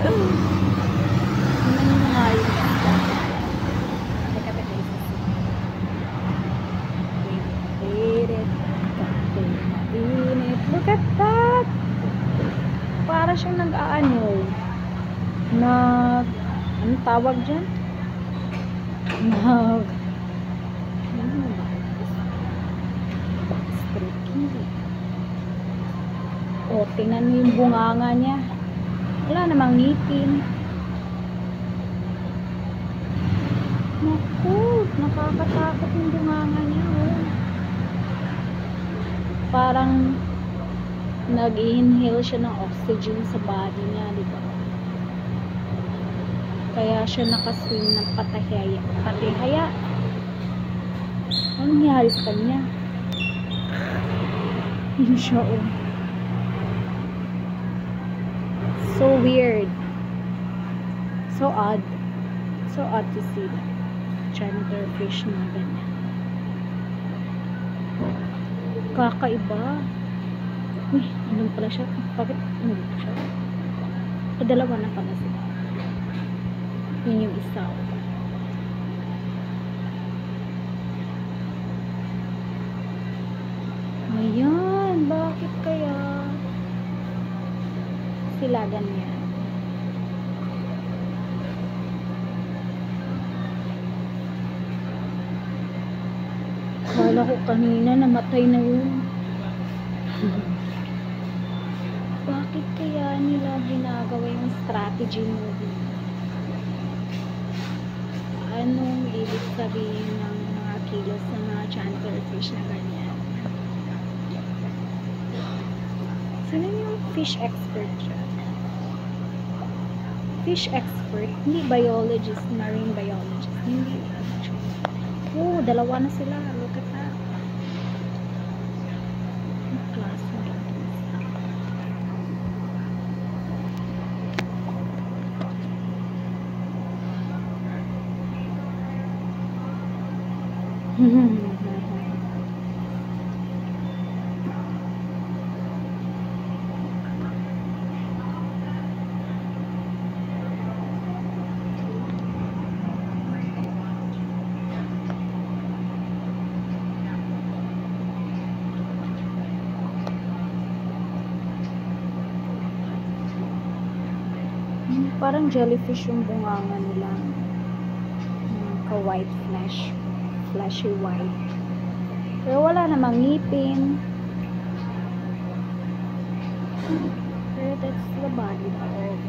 Tingnan mo nga yung isda. Kapit na isa. Init. Init. Look at that! Para siyang nag-aano. Anong tawag dyan? O, tingnan mo yung bunganga niya. Wala namang ngipin. Naku, nakakatakot yung bunganga niya. Oh. Parang nag-inhale siya ng oxygen sa body niya, di ba? Kaya siya nakaswing ng patihaya. Patihaya. Anong nangyari sa kanya? Yun siya, oh. So weird. So odd. So odd to see that. Janitor fish na ganyan. Kakaiba. Uy, anong pala siya? Bakit ano siya? Padalawa na pala sila. Yun yung isa. Ayan, bakit kaya sila ganyan? Kala ko kanina namatay na yun. Bakit kaya nila ginagawa yung strategy movie? Anong ibig sabihin ng mga kilos ng mga janitor fish na ganyan? Sino yung fish expert siya? Fish expert, hindi biologist, marine biologist. Hindi. Oh, dalawa na sila. Look at that. Classmate. Parang jellyfish yung bunganga nila. Ka-white flesh. Fleshy white. Pero wala namang ngipin. Pero that's the body of